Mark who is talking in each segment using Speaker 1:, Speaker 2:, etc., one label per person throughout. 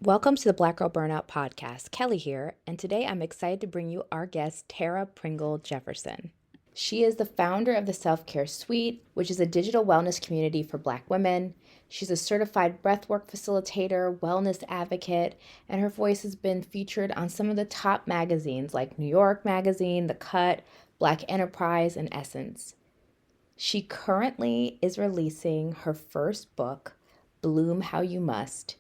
Speaker 1: Welcome to the Black Girl Burnout podcast. Kelley here, and today I'm excited to bring you our guest, Tara Pringle Jefferson. She is the founder of the Self-Care Suite, which is a digital wellness community for Black women. She's a certified breathwork facilitator, wellness advocate, and her voice has been featured on some of the top magazines like New York Magazine, The Cut, Black Enterprise, and Essence. She currently is releasing her first book, Bloom How You Must.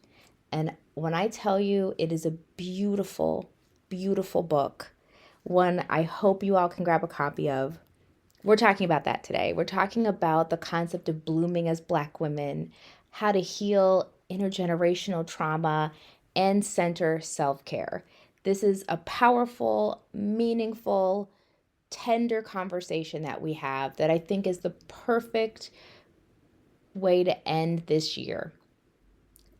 Speaker 1: And when I tell you it is a beautiful, beautiful book, one I hope you all can grab a copy of. We're talking about that today. We're talking about the concept of blooming as Black women, how to heal intergenerational trauma, and center self-care. This is a powerful, meaningful, tender conversation that we have that I think is the perfect way to end this year.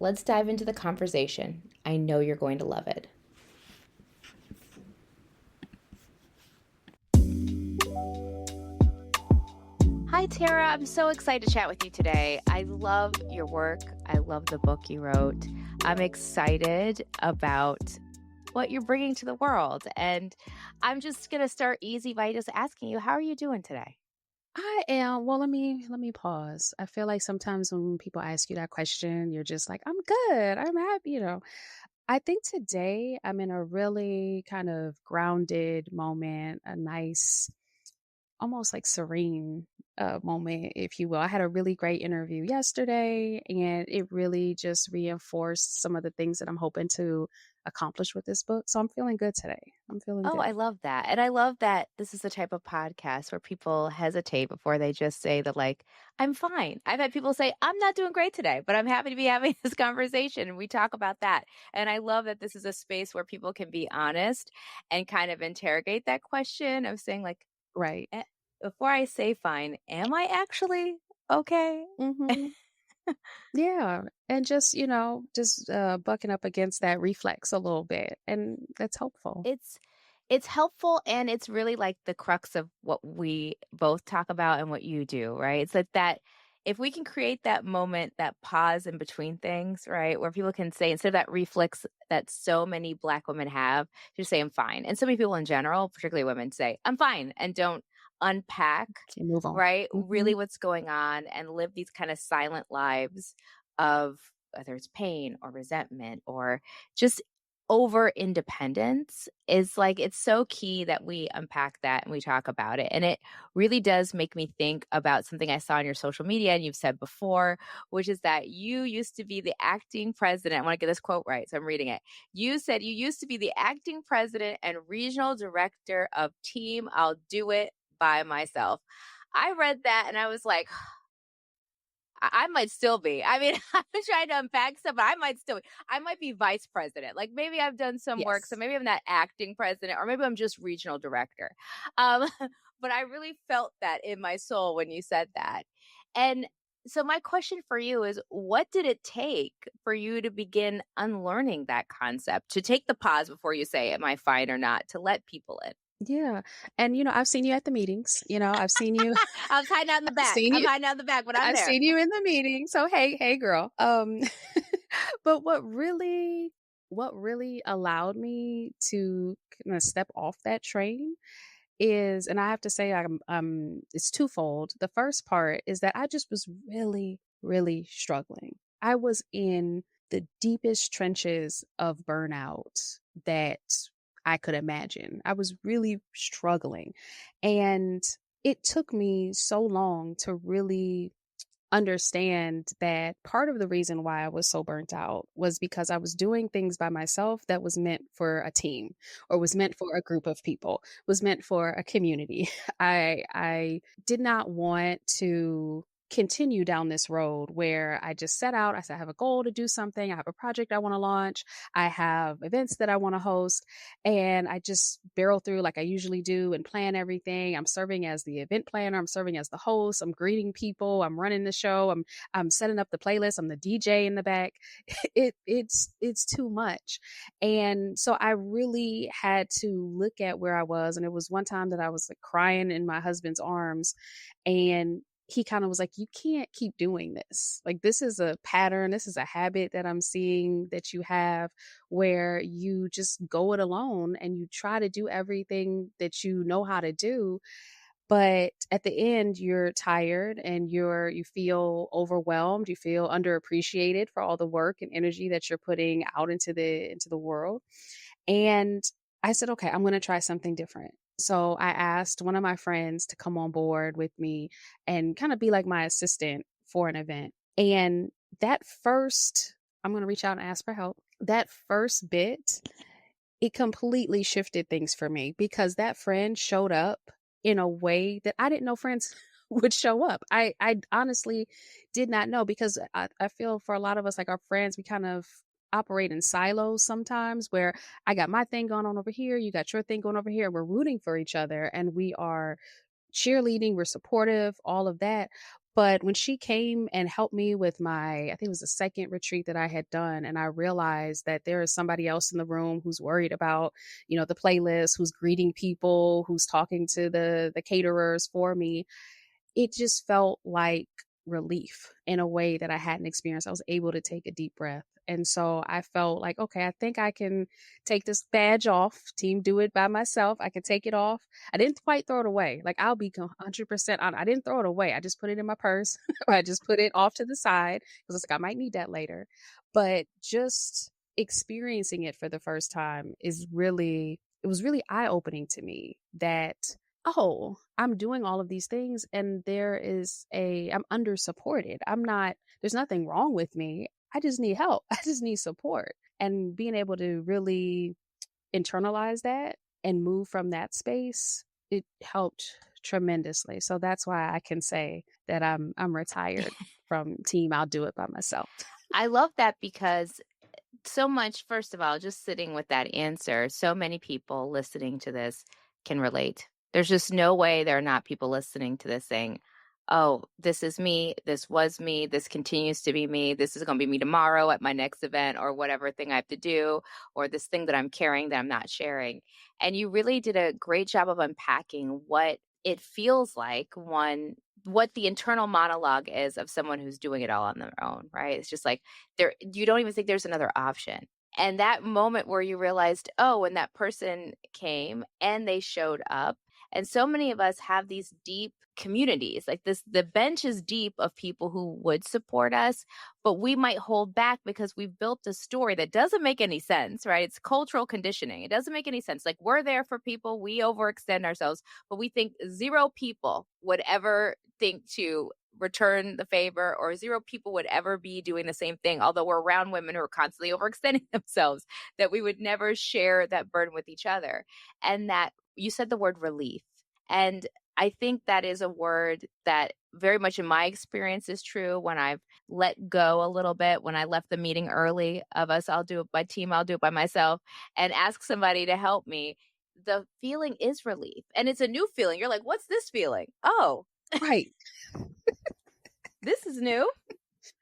Speaker 1: Let's dive into the conversation. I know you're going to love it. Hi, Tara. I'm so excited to chat with you today. I love your work. I love the book you wrote. I'm excited about what you're bringing to the world. And I'm just going to start easy by just asking you, how are you doing today?
Speaker 2: I am. Well, let me pause. I feel like sometimes when people ask you that question, you're just like, I'm good. I'm happy. I think today I'm in a really kind of grounded moment, a nice, almost like serene moment, if you will. I had a really great interview yesterday, and it really just reinforced some of the things that I'm hoping to accomplish with this book. So I'm feeling good today. I'm feeling
Speaker 1: Oh,
Speaker 2: good.
Speaker 1: I love that. And I love that this is the type of podcast where people hesitate before they just say that, like, I'm fine. I've had people say, I'm not doing great today, but I'm happy to be having this conversation. And we talk about that. And I love that this is a space where people can be honest and kind of interrogate that question of saying, like,
Speaker 2: Right.
Speaker 1: before I say fine, am I actually okay?
Speaker 2: hmm Yeah, and just bucking up against that reflex a little bit, and that's helpful.
Speaker 1: It's helpful, and it's really like the crux of what we both talk about and what you do, right? It's like that if we can create that moment, that pause in between things, right? Where people can say, instead of that reflex that so many Black women have, just say, I'm fine. And so many people in general, particularly women, say, I'm fine, and don't unpack,
Speaker 2: Can move on.
Speaker 1: right?
Speaker 2: hmm
Speaker 1: Really what's going on and live these kind of silent lives of whether it's pain or resentment or just over independence is like, it's so key that we unpack that and we talk about it. And it really does make me think about something I saw on your social media and you've said before, which is that you used to be the acting president. I want to get this quote right, so I'm reading it. You said you used to be the acting president and regional director of Team I'll Do It by Myself. I read that and I was like, I might still be. I mean, I'm trying to unpack stuff, but I might still be. I might be vice president. Like maybe I've done some work. So
Speaker 2: Yes.
Speaker 1: maybe I'm not acting president, or maybe I'm just regional director. But I really felt that in my soul when you said that. And so my question for you is, what did it take for you to begin unlearning that concept, to take the pause before you say, am I fine or not, to let people in?
Speaker 2: Yeah. And I've seen you at the meetings. I've seen you
Speaker 1: I was hiding out in the
Speaker 2: I've
Speaker 1: back.
Speaker 2: seen
Speaker 1: I'm
Speaker 2: you
Speaker 1: hiding out in the back, but I'm
Speaker 2: I've
Speaker 1: there.
Speaker 2: seen you in the meeting. So hey girl. But what really allowed me to kind of step off that train is, and I have to say, it's twofold. The first part is that I just was really, really struggling. I was in the deepest trenches of burnout that I could imagine. I was really struggling. And it took me so long to really understand that part of the reason why I was so burnt out was because I was doing things by myself that was meant for a team or was meant for a group of people, was meant for a community. I did not want to continue down this road where I just set out. I said, I have a goal to do something. I have a project I want to launch. I have events that I want to host. And I just barrel through like I usually do and plan everything. I'm serving as the event planner. I'm serving as the host. I'm greeting people. I'm running the show. I'm setting up the playlist. I'm the DJ in the back. It's too much. And so I really had to look at where I was. And it was one time that I was like crying in my husband's arms, and he kind of was like, you can't keep doing this. Like, this is a pattern. This is a habit that I'm seeing that you have, where you just go it alone and you try to do everything that you know how to do. But at the end, you're tired and you feel overwhelmed. You feel underappreciated for all the work and energy that you're putting out into the world. And I said, okay, I'm going to try something different. So I asked one of my friends to come on board with me and kind of be like my assistant for an event. And that first, I'm going to reach out and ask for help. That first bit, it completely shifted things for me because that friend showed up in a way that I didn't know friends would show up. I honestly did not know, because I feel for a lot of us, like our friends, we kind of operate in silos sometimes, where I got my thing going on over here, you got your thing going over here. We're rooting for each other and we are cheerleading, we're supportive, all of that. But when she came and helped me with my, I think it was the second retreat that I had done, and I realized that there is somebody else in the room who's worried about, the playlist, who's greeting people, who's talking to the caterers for me, it just felt like relief in a way that I hadn't experienced. I was able to take a deep breath. And so I felt like, okay, I think I can take this badge off. Team Do It by myself. I can take it off. I didn't quite throw it away. Like, I'll be 100% on. I didn't throw it away. I just put it in my purse. Or I just put it off to the side because it's like I might need that later. But just experiencing it for the first time it was really eye opening to me that, oh, I'm doing all of these things and I'm under supported. There's nothing wrong with me. I just need help. I just need support. And being able to really internalize that and move from that space, it helped tremendously. So that's why I can say that I'm retired from team. I'll do it by myself.
Speaker 1: I love that because so much, first of all, just sitting with that answer, so many people listening to this can relate. There's just no way there are not people listening to this saying, oh, this is me, this was me, this continues to be me, this is going to be me tomorrow at my next event, or whatever thing I have to do, or this thing that I'm carrying that I'm not sharing. And you really did a great job of unpacking what it feels like, what the internal monologue is of someone who's doing it all on their own, right? It's just like you don't even think there's another option. And that moment where you realized, oh, when that person came and they showed up, and so many of us have these deep communities like this, the bench is deep of people who would support us, but we might hold back because we've built a story that doesn't make any sense, right? It's cultural conditioning. It doesn't make any sense. Like, we're there for people, we overextend ourselves, but we think zero people would ever think to return the favor, or zero people would ever be doing the same thing, although we're around women who are constantly overextending themselves, that we would never share that burden with each other. And that you said the word relief. And I think that is a word that very much in my experience is true when I've let go a little bit, when I left the meeting early of us, I'll do it by team, I'll do it by myself, and ask somebody to help me. The feeling is relief. And it's a new feeling. You're like, what's this feeling? Oh,
Speaker 2: Right.
Speaker 1: this is new.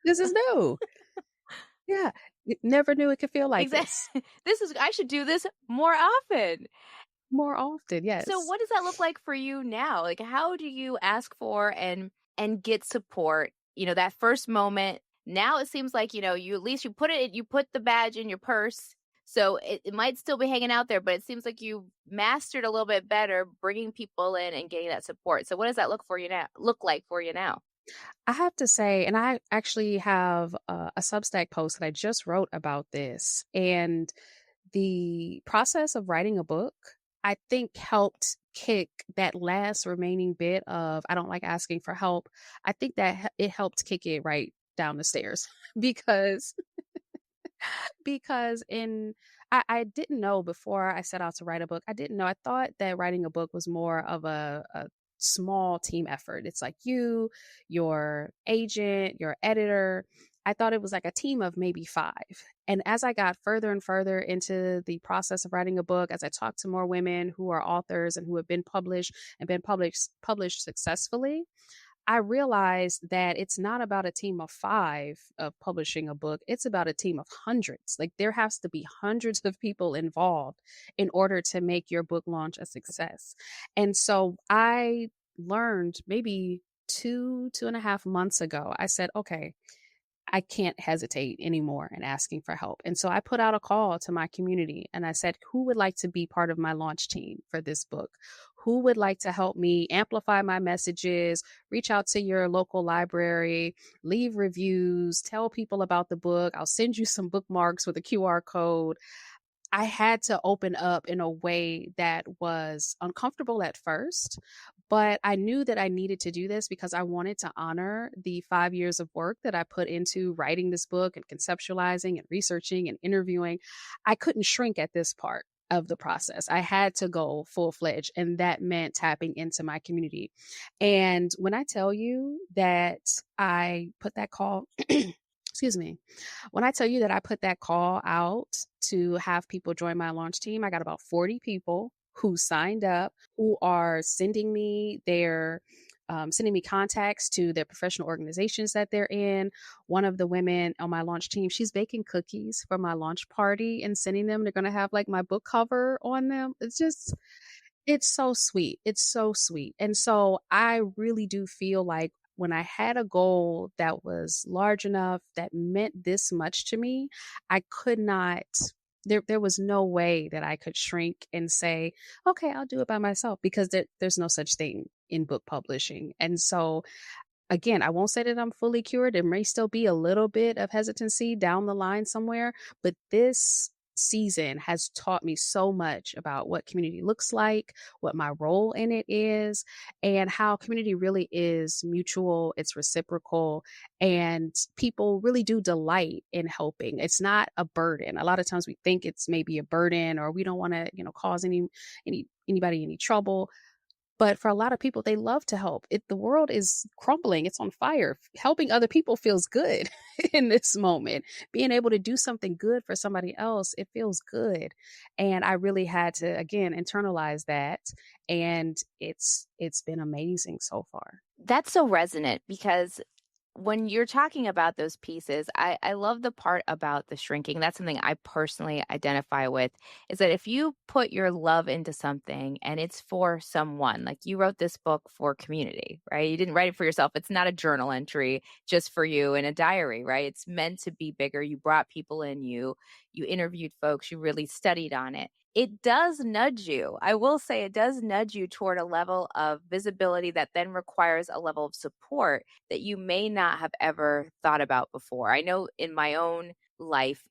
Speaker 2: This is new. Yeah. Never knew it could feel like this.
Speaker 1: Exactly. I should do this more often.
Speaker 2: More often, yes.
Speaker 1: So what does that look like for you now? Like, how do you ask for and get support? That first moment. Now it seems like, you at least you put the badge in your purse. So it might still be hanging out there, but it seems like you mastered a little bit better bringing people in and getting that support. So what does that look like for you now?
Speaker 2: I have to say, and I actually have a Substack post that I just wrote about this, and the process of writing a book, I think, helped kick that last remaining bit of, I don't like asking for help. I think that it helped kick it right down the stairs because I didn't know before I set out to write a book. I didn't know. I thought that writing a book was more of a small team effort. It's like your agent, your editor. I thought it was like a team of maybe 5. And as I got further and further into the process of writing a book, as I talked to more women who are authors and who have been published and been published successfully, I realized that it's not about a team of 5 of publishing a book. It's about a team of hundreds. Like, there has to be hundreds of people involved in order to make your book launch a success. And so I learned maybe two and a half months ago, I said, okay, I can't hesitate anymore in asking for help. And so I put out a call to my community and I said, who would like to be part of my launch team for this book? Who would like to help me amplify my messages, reach out to your local library, leave reviews, tell people about the book? I'll send you some bookmarks with a QR code. I had to open up in a way that was uncomfortable at first, but I knew that I needed to do this because I wanted to honor the 5 years of work that I put into writing this book and conceptualizing and researching and interviewing. I couldn't shrink at this part of the process. I had to go full fledged, and that meant tapping into my community. And when I tell you that I put that call, excuse me, when I tell you that I put that call out to have people join my launch team, I got about 40 people who signed up, who are sending me contacts to their professional organizations that they're in. One of the women on my launch team, she's baking cookies for my launch party and sending them. They're going to have like my book cover on them. It's so sweet. It's so sweet. And so I really do feel like when I had a goal that was large enough, that meant this much to me, I could not, there was no way that I could shrink and say, okay, I'll do it by myself, because there's no such thing in book publishing. And so again, I won't say that I'm fully cured. There may still be a little bit of hesitancy down the line somewhere, but this season has taught me so much about what community looks like, what my role in it is, and how community really is mutual, it's reciprocal, and people really do delight in helping. It's not a burden. A lot of times we think it's maybe a burden, or we don't want to, cause anybody any trouble. But for a lot of people, they love to help. The world is crumbling. It's on fire. Helping other people feels good in this moment. Being able to do something good for somebody else, it feels good. And I really had to, again, internalize that. And it's been amazing so far.
Speaker 1: That's so resonant because when you're talking about those pieces, I love the part about the shrinking. That's something I personally identify with, is that if you put your love into something and it's for someone, like you wrote this book for community, right? You didn't write it for yourself. It's not a journal entry just for you in a diary, right? It's meant to be bigger. You brought people in, you interviewed folks, you really studied on it. It does nudge you. I will say it does nudge you toward a level of visibility that then requires a level of support that you may not have ever thought about before. I know in my own life,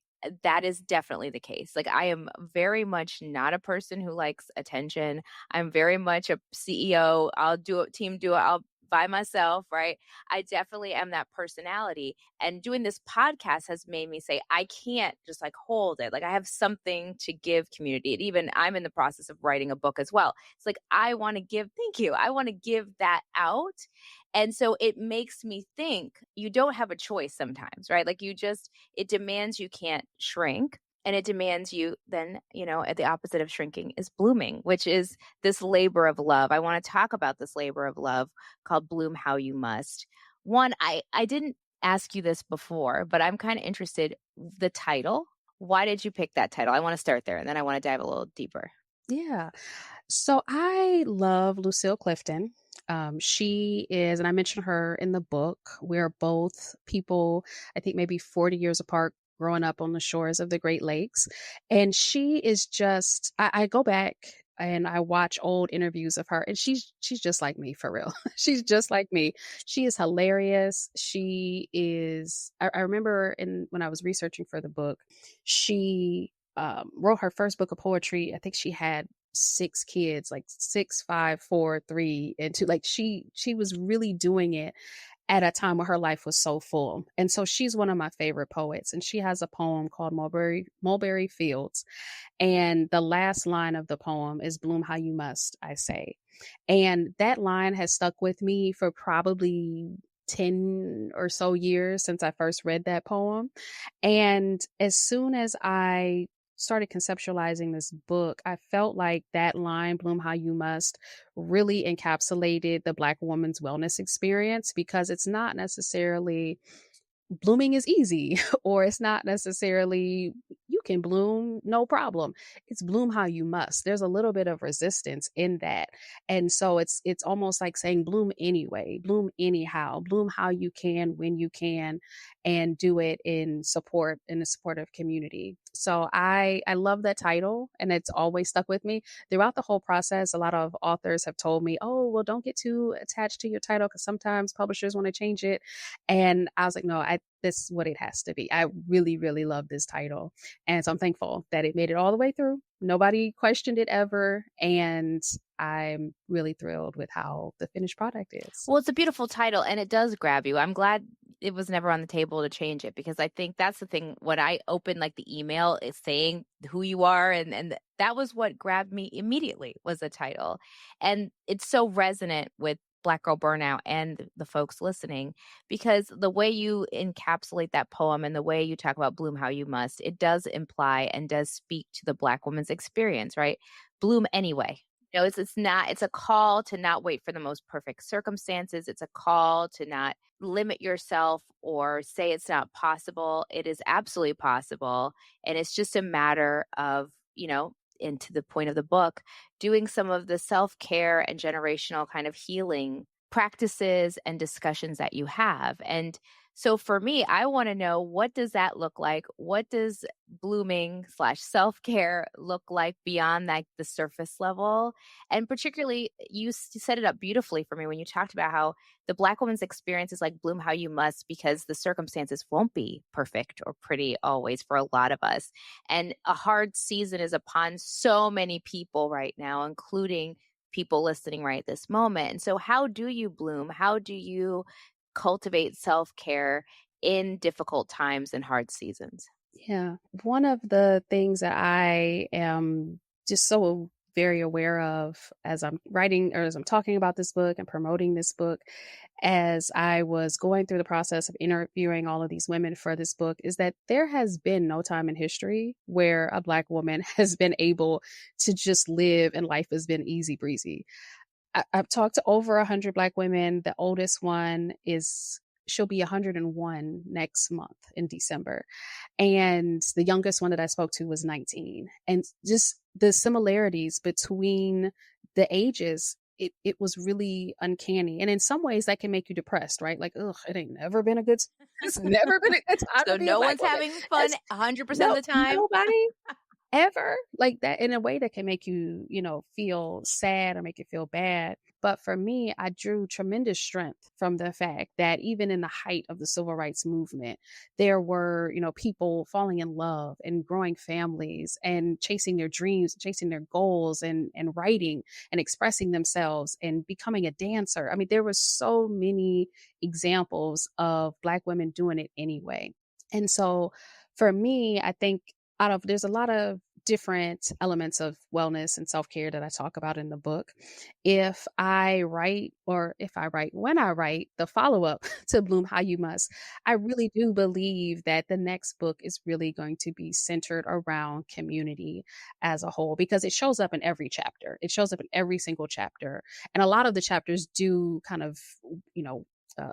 Speaker 1: that is definitely the case. Like, I am very much not a person who likes attention. I'm very much a CEO. I'll do it, team do it. I'll by myself, right? I definitely am that personality. And doing this podcast has made me say, I can't just like hold it. Like, I have something to give community. And even I'm in the process of writing a book as well. It's like, I want to give, thank you. I want to give that out. And so it makes me think you don't have a choice sometimes, right? Like, it demands you can't shrink. And it demands you then, at the opposite of shrinking is blooming, which is this labor of love. I want to talk about this labor of love called Bloom How You Must. One, I didn't ask you this before, but I'm kind of interested. The title, why did you pick that title? I want to start there, and then I want to dive a little deeper.
Speaker 2: Yeah. So I love Lucille Clifton. She is, and I mentioned her in the book. We're both people, I think maybe 40 years apart, growing up on the shores of the Great Lakes. And she is just, I go back and I watch old interviews of her, and she's just like me, for real. She's just like me. She is hilarious. She is, I remember when I was researching for the book, she wrote her first book of poetry. I think she had 6 kids, like 6, 5, 4, 3, and 2. Like she was really doing it at a time where her life was so full. And so she's one of my favorite poets. And she has a poem called Mulberry Fields. And the last line of the poem is "Bloom how you must, I say." And that line has stuck with me for probably 10 or so years since I first read that poem. And as soon as I started conceptualizing this book, I felt like that line, "Bloom how you must," really encapsulated the Black woman's wellness experience, because it's not necessarily blooming is easy or it's not necessarily you can bloom no problem. It's bloom how you must. There's a little bit of resistance in that. And so it's almost like saying bloom anyway, bloom anyhow, bloom how you can when you can, and do it in a supportive community. So I love that title, and it's always stuck with me throughout the whole process. A lot of authors have told me, "Oh, well, don't get too attached to your title because sometimes publishers want to change it." And I was like, "No, this is what it has to be." I really, really love this title. And so I'm thankful that it made it all the way through. Nobody questioned it ever. And I'm really thrilled with how the finished product is.
Speaker 1: Well, it's a beautiful title and it does grab you. I'm glad it was never on the table to change it because I think that's the thing. When I opened like the email, it's saying who you are, and that was what grabbed me immediately was the title. And it's so resonant with Black Girl Burnout and the folks listening because the way you encapsulate that poem and the way you talk about bloom how you must, it does imply and does speak to the Black woman's experience, right? Bloom anyway. It's a call to not wait for the most perfect circumstances. It's a call to not limit yourself or say it's not possible. It is absolutely possible. And it's just a matter of, and to the point of the book, doing some of the self-care and generational kind of healing practices and discussions that you have. And so for me, I want to know, what does that look like? What does blooming/self-care look like beyond like the surface level? And particularly, you set it up beautifully for me when you talked about how the Black woman's experience is like bloom how you must because the circumstances won't be perfect or pretty always for a lot of us. And a hard season is upon so many people right now, including people listening right this moment. And so how do you bloom? How do you cultivate self-care in difficult times and hard seasons?
Speaker 2: Yeah. One of the things that I am just so very aware of as I'm writing or as I'm talking about this book and promoting this book, as I was going through the process of interviewing all of these women for this book, is that there has been no time in history where a Black woman has been able to just live and life has been easy breezy. I've talked to over 100 Black women. The oldest one she'll be 101 next month in December. And the youngest one that I spoke to was 19. And just the similarities between the ages, it was really uncanny. And in some ways that can make you depressed, right? Like, ugh, it ain't never been a good it's never been a good time
Speaker 1: So
Speaker 2: to be a
Speaker 1: no
Speaker 2: Black
Speaker 1: one's
Speaker 2: woman.
Speaker 1: having fun 100%
Speaker 2: No,
Speaker 1: of the time.
Speaker 2: nobody ever like that, in a way that can make you, feel sad or make you feel bad. But for me, I drew tremendous strength from the fact that even in the height of the civil rights movement, there were, people falling in love and growing families and chasing their dreams, chasing their goals, and writing and expressing themselves and becoming a dancer. I mean, there were so many examples of Black women doing it anyway. And so for me, I think there's a lot of different elements of wellness and self-care that I talk about in the book. When I write the follow-up to Bloom How You Must, I really do believe that the next book is really going to be centered around community as a whole, because it shows up in every chapter. It shows up in every single chapter. And a lot of the chapters do kind of,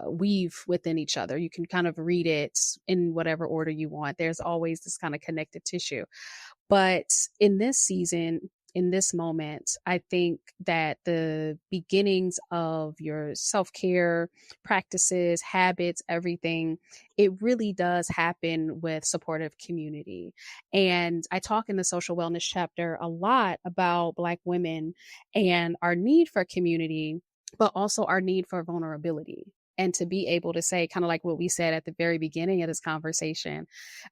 Speaker 2: weave within each other. You can kind of read it in whatever order you want. There's always this kind of connective tissue. But in this season, in this moment, I think that the beginnings of your self-care practices, habits, everything, it really does happen with supportive community. And I talk in the social wellness chapter a lot about Black women and our need for community, but also our need for vulnerability. And to be able to say, kind of like what we said at the very beginning of this conversation,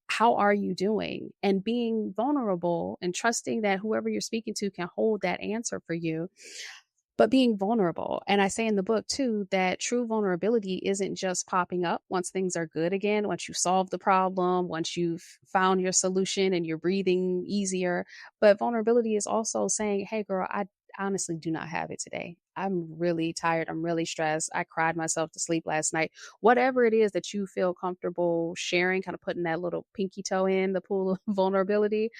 Speaker 2: how are you doing? And being vulnerable and trusting that whoever you're speaking to can hold that answer for you, but being vulnerable. And I say in the book too, that true vulnerability isn't just popping up once things are good again, once you solve the problem, once you've found your solution and you're breathing easier. But vulnerability is also saying, hey girl, I honestly do not have it today. I'm really tired. I'm really stressed. I cried myself to sleep last night. Whatever it is that you feel comfortable sharing, kind of putting that little pinky toe in the pool of vulnerability,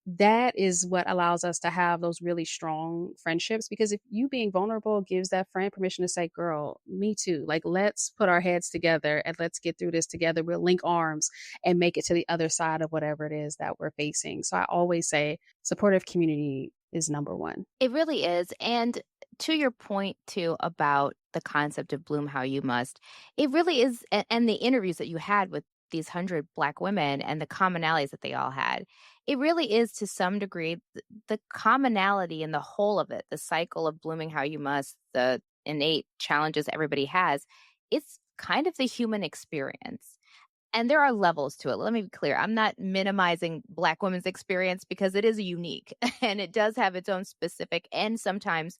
Speaker 2: that is what allows us to have those really strong friendships, because if you being vulnerable gives that friend permission to say, girl, me too, like, let's put our heads together and let's get through this together. We'll link arms and make it to the other side of whatever it is that we're facing. So I always say supportive community is number one.
Speaker 1: It really is. And to your point too about the concept of bloom how you must, it really is. And the interviews that you had with these 100 Black women and the commonalities that they all had, it really is to some degree the commonality in the whole of it, the cycle of blooming how you must, the innate challenges everybody has. It's kind of the human experience. And there are levels to it. Let me be clear. I'm not minimizing Black women's experience because it is unique and it does have its own specific and sometimes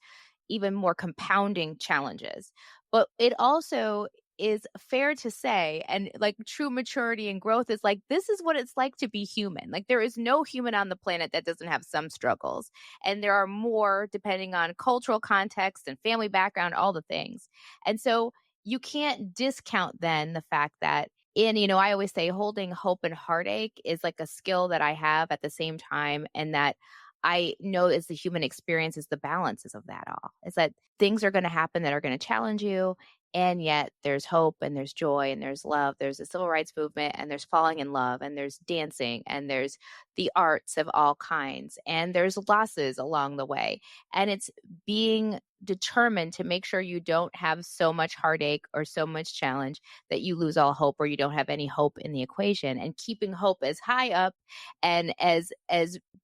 Speaker 1: even more compounding challenges. But it also is fair to say, and like true maturity and growth is like, this is what it's like to be human. Like there is no human on the planet that doesn't have some struggles. And there are more depending on cultural context and family background, all the things. And so you can't discount then the fact that I always say holding hope and heartache is like a skill that I have at the same time. And that I know as the human experience is the balances of that all. Is that things are going to happen that are going to challenge you. And yet there's hope and there's joy and there's love. There's the civil rights movement and there's falling in love and there's dancing and there's the arts of all kinds. And there's losses along the way. And it's being determined to make sure you don't have so much heartache or so much challenge that you lose all hope or you don't have any hope in the equation, and keeping hope as high up and as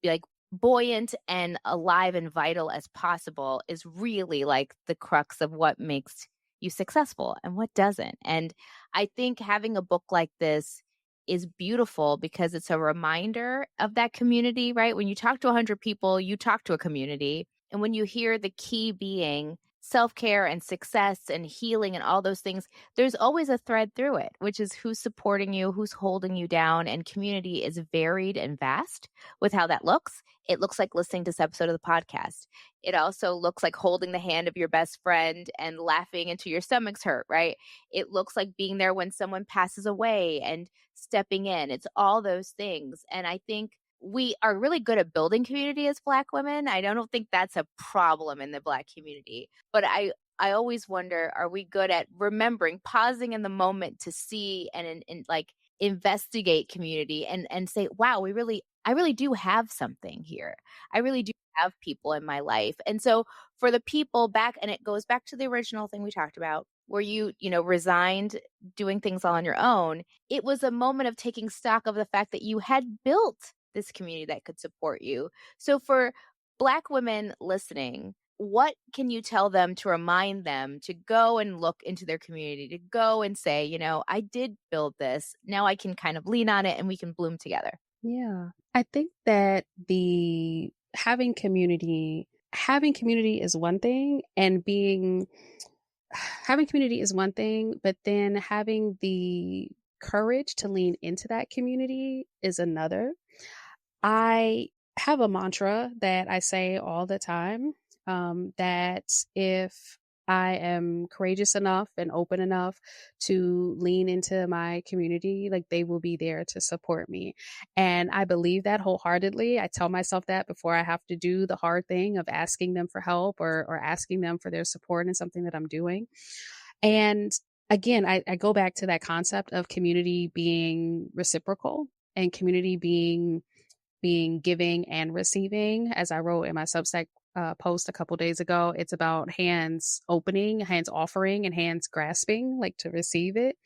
Speaker 1: like buoyant and alive and vital as possible is really like the crux of what makes you successful and what doesn't. And I think having a book like this is beautiful because it's a reminder of that community, right? When you talk to 100 people, you talk to a community. And when you hear the key being self-care and success and healing and all those things, there's always a thread through it, which is who's supporting you, who's holding you down. And community is varied and vast with how that looks. It looks like listening to this episode of the podcast. It also looks like holding the hand of your best friend and laughing until your stomach's hurt, right? It looks like being there when someone passes away and stepping in. It's all those things. And I think we are really good at building community as Black women. I don't think that's a problem in the Black community. But I always wonder, are we good at remembering, pausing in the moment to see and like investigate community and say, wow, I really do have something here. I really do have people in my life. And so for the people back, and it goes back to the original thing we talked about, where you resigned doing things all on your own, it was a moment of taking stock of the fact that you had built this community that could support you. So for Black women listening, what can you tell them to remind them to go and look into their community, to go and say, I did build this. Now I can kind of lean on it and we can bloom together.
Speaker 2: Yeah. I think that the having community is one thing, and having community is one thing, but then having the courage to lean into that community is another. I have a mantra that I say all the time, that if I am courageous enough and open enough to lean into my community, like they will be there to support me. And I believe that wholeheartedly. I tell myself that before I have to do the hard thing of asking them for help or asking them for their support in something that I'm doing. And again, I go back to that concept of community being reciprocal and community being giving and receiving. As I wrote in my Substack post a couple days ago, it's about hands opening, hands offering, and hands grasping, like to receive it.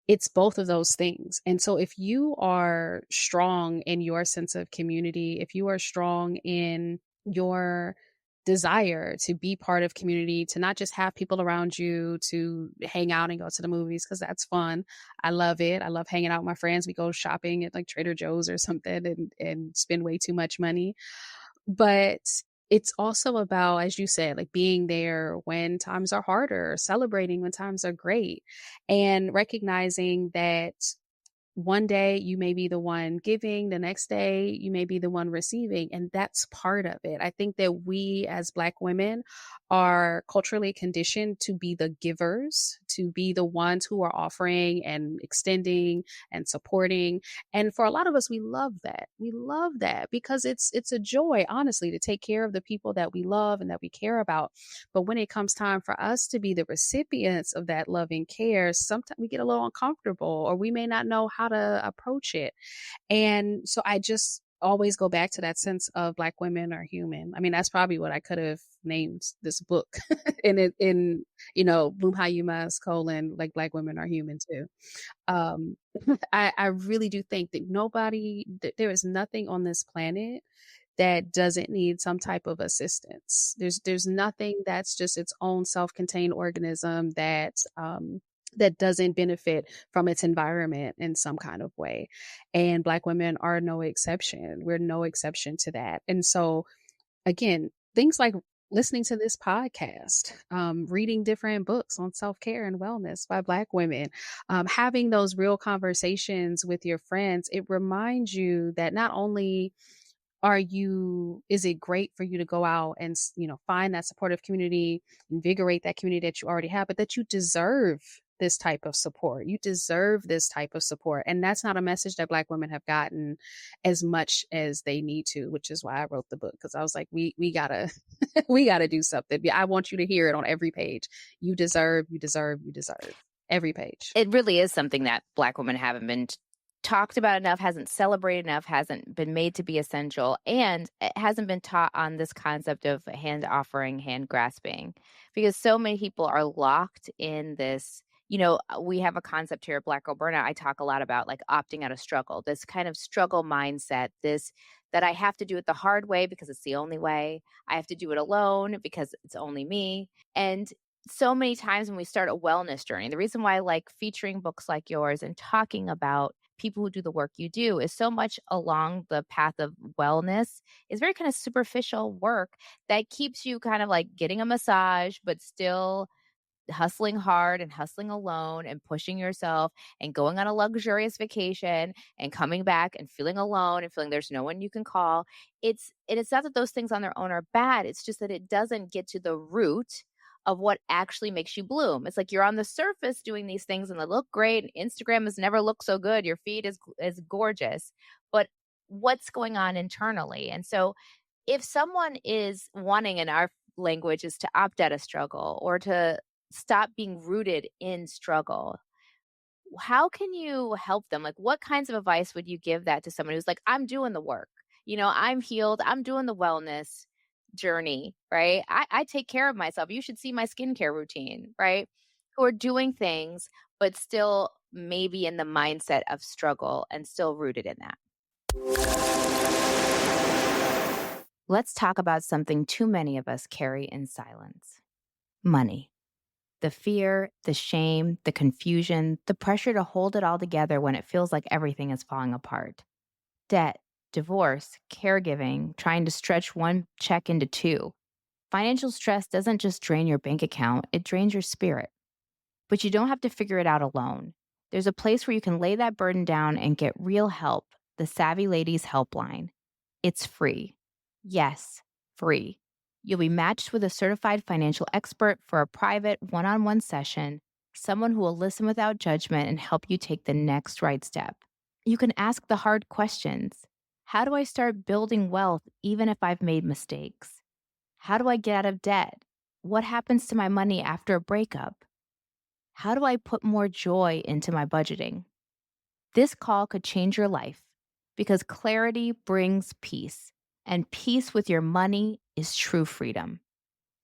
Speaker 2: It's both of those things. And so if you are strong in your sense of community, if you are strong in your desire to be part of community, to not just have people around you to hang out and go to the movies, because that's fun. I love it. I love hanging out with my friends. We go shopping at like Trader Joe's or something and spend way too much money. But it's also about, as you said, like being there when times are harder, celebrating when times are great, and recognizing that one day you may be the one giving, the next day you may be the one receiving, and that's part of it. I think that we as Black women are culturally conditioned to be the givers, to be the ones who are offering and extending and supporting. And for a lot of us, we love that. We love that because it's a joy, honestly, to take care of the people that we love and that we care about. But when it comes time for us to be the recipients of that loving care, sometimes we get a little uncomfortable or we may not know how to approach it. And so I just always go back to that sense of Black women are human. I mean, that's probably what I could have named this book Boom Hayumas colon, like Black women are human too. Um, I really do think that there is nothing on this planet that doesn't need some type of assistance. There's nothing that's just its own self-contained organism that doesn't benefit from its environment in some kind of way. And Black women are no exception. We're no exception to that. And so again, things like listening to this podcast, reading different books on self-care and wellness by Black women, having those real conversations with your friends, it reminds you that not only is it great for you to go out and find that supportive community, invigorate that community that you already have, but that you deserve this type of support. You deserve this type of support. And that's not a message that Black women have gotten as much as they need to, which is why I wrote the book. Because I was like, we gotta we gotta do something. I want you to hear it on every page. You deserve every page.
Speaker 1: It really is something that Black women haven't been talked about enough, hasn't celebrated enough, hasn't been made to be essential, and it hasn't been taught on this concept of hand offering, hand grasping, because so many people are locked in this. We have a concept here at Black Girl Burnout. I talk a lot about like opting out of struggle, this kind of struggle mindset, this that I have to do it the hard way because it's the only way. I have to do it alone because it's only me. And so many times when we start a wellness journey, the reason why I like featuring books like yours and talking about people who do the work you do is so much along the path of wellness is very kind of superficial work that keeps you kind of like getting a massage, but still hustling hard and hustling alone and pushing yourself and going on a luxurious vacation and coming back and feeling alone and feeling there's no one you can call. It's not that those things on their own are bad. It's just that it doesn't get to the root of what actually makes you bloom. It's like you're on the surface doing these things and they look great. And Instagram has never looked so good. Your feed is gorgeous, but what's going on internally? And so if someone is wanting, in our language, is to opt out of struggle or to stop being rooted in struggle, how can you help them? Like, what kinds of advice would you give that to someone who's like, I'm doing the work, I'm healed, I'm doing the wellness journey, right? I take care of myself. You should see my skincare routine, right? Who are doing things, but still maybe in the mindset of struggle and still rooted in that. Let's talk about something too many of us carry in silence: money. The fear, the shame, the confusion, the pressure to hold it all together when it feels like everything is falling apart. Debt, divorce, caregiving, trying to stretch one check into two. Financial stress doesn't just drain your bank account, it drains your spirit. But you don't have to figure it out alone. There's a place where you can lay that burden down and get real help: the Savvy Ladies Helpline. It's free. Yes, free. You'll be matched with a certified financial expert for a private one-on-one session, someone who will listen without judgment and help you take the next right step. You can ask the hard questions. How do I start building wealth even if I've made mistakes? How do I get out of debt? What happens to my money after a breakup? How do I put more joy into my budgeting? This call could change your life because clarity brings peace, and peace with your money is true freedom.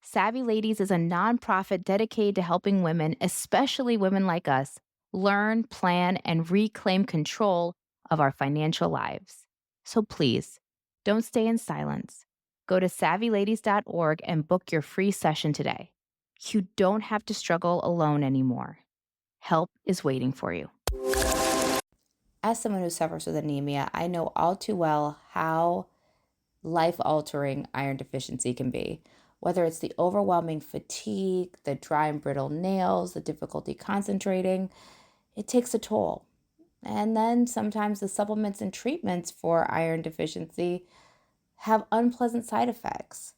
Speaker 1: Savvy Ladies is a nonprofit dedicated to helping women, especially women like us, learn, plan, and reclaim control of our financial lives. So please, don't stay in silence. Go to savvyladies.org and book your free session today. You don't have to struggle alone anymore. Help is waiting for you. As someone who suffers with anemia, I know all too well how life-altering iron deficiency can be. Whether it's the overwhelming fatigue, the dry and brittle nails, the difficulty concentrating, it takes a toll. And then sometimes the supplements and treatments for iron deficiency have unpleasant side effects.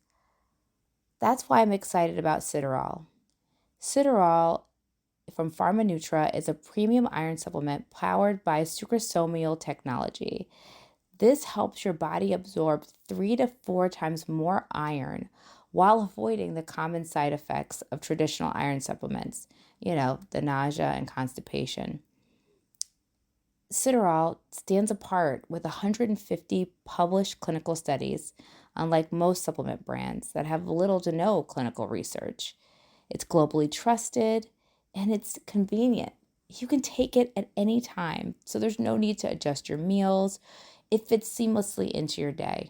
Speaker 1: That's why I'm excited about Citarol. Citarol from PharmaNutra is a premium iron supplement powered by sucrosomial technology. This helps your body absorb 3 to 4 times more iron while avoiding the common side effects of traditional iron supplements, the nausea and constipation. Citarol stands apart with 150 published clinical studies, unlike most supplement brands that have little to no clinical research. It's globally trusted and it's convenient. You can take it at any time, so there's no need to adjust your meals. It fits seamlessly into your day.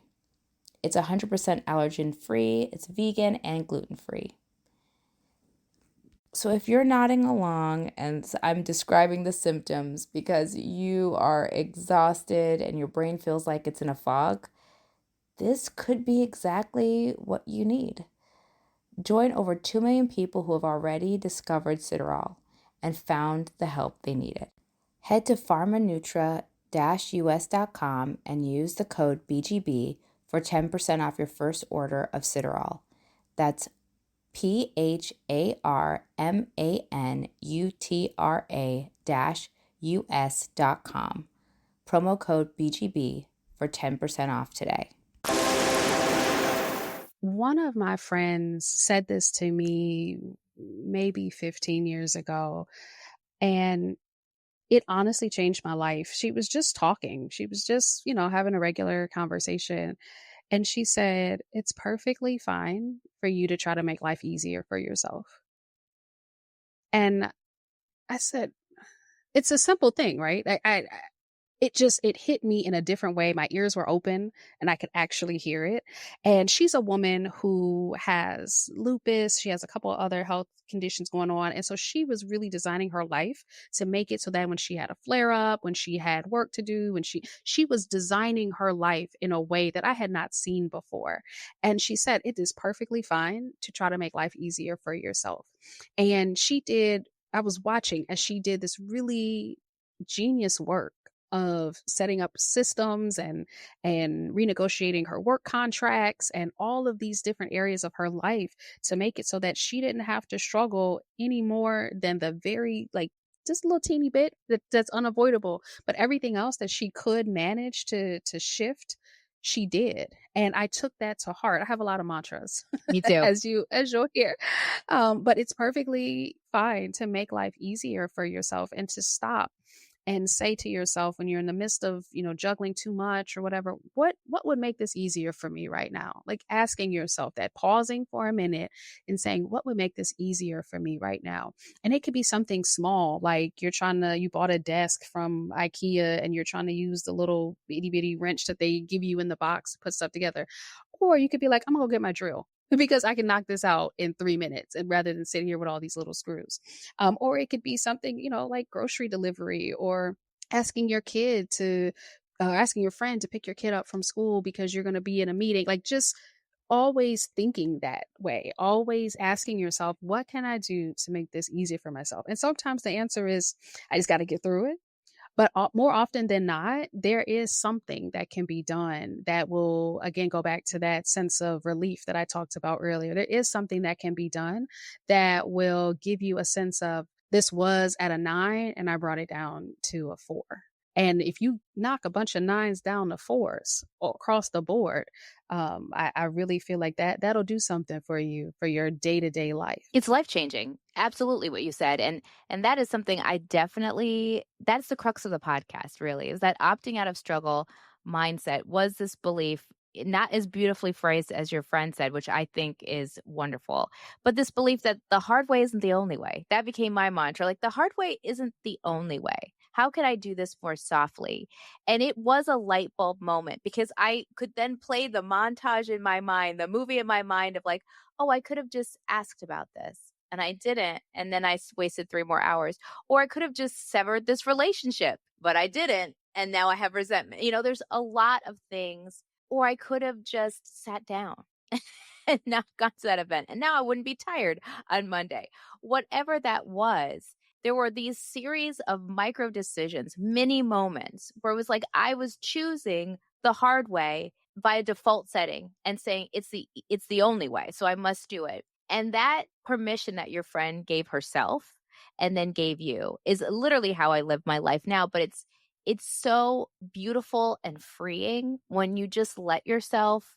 Speaker 1: It's 100% allergen free, it's vegan and gluten free. So if you're nodding along and I'm describing the symptoms because you are exhausted and your brain feels like it's in a fog, this could be exactly what you need. Join over 2 million people who have already discovered Citarol and found the help they needed. Head to pharmanutra-us.com and use the code BGB for 10% off your first order of Citarol. That's pharmanutra-us.com. Promo code BGB for 10% off today.
Speaker 2: One of my friends said this to me maybe 15 years ago, and it honestly changed my life. She was just talking. She was just, having a regular conversation. And she said, it's perfectly fine for you to try to make life easier for yourself. And I said, it's a simple thing, right? It hit me in a different way. My ears were open and I could actually hear it. And she's a woman who has lupus. She has a couple of other health conditions going on. And so she was really designing her life to make it so that when she had a flare up, when she had work to do, when she was designing her life in a way that I had not seen before. And she said, it is perfectly fine to try to make life easier for yourself. And I was watching as she did this really genius work of setting up systems and renegotiating her work contracts and all of these different areas of her life to make it so that she didn't have to struggle any more than the very just a little teeny bit that's unavoidable, but everything else that she could manage to shift, she did. And I took that to heart. I have a lot of mantras
Speaker 1: Me too.
Speaker 2: as you'll hear. But it's perfectly fine to make life easier for yourself and to stop and say to yourself when you're in the midst of, juggling too much or whatever, what would make this easier for me right now? Like asking yourself that, pausing for a minute and saying, what would make this easier for me right now? And it could be something small, like you bought a desk from IKEA and you're trying to use the little itty bitty wrench that they give you in the box to put stuff together. Or you could be like, I'm gonna go get my drill because I can knock this out in 3 minutes, and rather than sitting here with all these little screws. Or it could be something, like grocery delivery, or asking your kid to, asking your friend to pick your kid up from school because you're going to be in a meeting. Like just always thinking that way, always asking yourself, what can I do to make this easier for myself? And sometimes the answer is, I just got to get through it. But more often than not, there is something that can be done that will, again, go back to that sense of relief that I talked about earlier. There is something that can be done that will give you a sense of, this was at a 9 and I brought it down to a 4. And if you knock a bunch of 9s down to 4s across the board, I really feel like that'll do something for you, for your day-to-day life.
Speaker 1: It's life-changing. Absolutely what you said. And that is something that's the crux of the podcast, really, is that opting out of struggle mindset was this belief, not as beautifully phrased as your friend said, which I think is wonderful, but this belief that the hard way isn't the only way. That became my mantra. Like, the hard way isn't the only way. How could I do this more softly? And it was a light bulb moment because I could then play the montage in my mind, the movie in my mind of like, oh, I could have just asked about this and I didn't. And then I wasted 3 more hours. Or I could have just severed this relationship, but I didn't. And now I have resentment. There's a lot of things. Or I could have just sat down and not gone to that event. And now I wouldn't be tired on Monday. Whatever that was, there were these series of micro decisions, mini moments where it was like I was choosing the hard way by a default setting and saying it's the only way, so I must do it. And that permission that your friend gave herself and then gave you is literally how I live my life now, but it's so beautiful and freeing when you just let yourself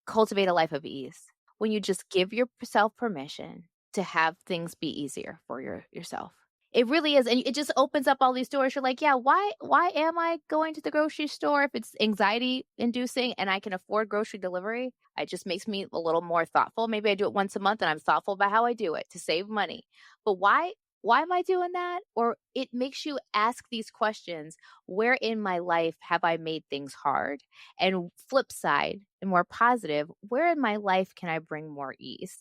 Speaker 1: cultivate a life of ease. When you just give yourself permission to have things be easier for yourself. It really is. And it just opens up all these doors. You're like, yeah, why am I going to the grocery store if it's anxiety inducing and I can afford grocery delivery? It just makes me a little more thoughtful. Maybe I do it once a month and I'm thoughtful about how I do it to save money. But why am I doing that? Or it makes you ask these questions. Where in my life have I made things hard? And flip side and more positive, where in my life can I bring more ease?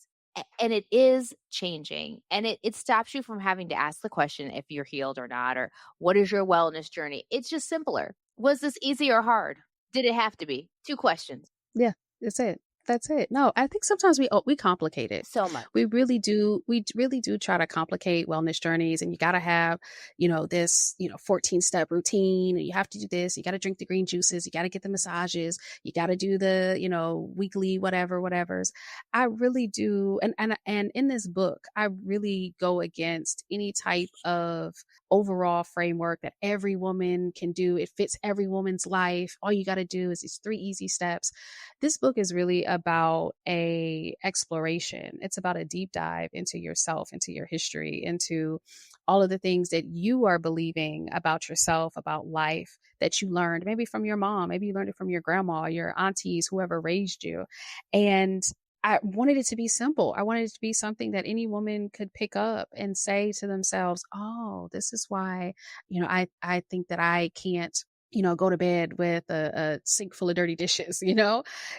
Speaker 1: And it is changing, and it stops you from having to ask the question if you're healed or not, or what is your wellness journey. It's just simpler. Was this easy or hard? Did it have to be? Two questions.
Speaker 2: Yeah, that's it. That's it. No, I think sometimes we complicate it.
Speaker 1: So much.
Speaker 2: We really do. We really do try to complicate wellness journeys, and you got to have, this, 14-step routine, and you have to do this. You got to drink the green juices. You got to get the massages. You got to do the, weekly whatever's. I really do, and in this book, I really go against any type of overall framework that every woman can do. It fits every woman's life. All you got to do is these 3 easy steps. This book is really about a exploration. It's about a deep dive into yourself, into your history, into all of the things that you are believing about yourself, about life, that you learned maybe from your mom, maybe you learned it from your grandma, your aunties, whoever raised you. And I wanted it to be simple. I wanted it to be something that any woman could pick up and say to themselves, oh, this is why, I think that I can't, go to bed with a sink full of dirty dishes,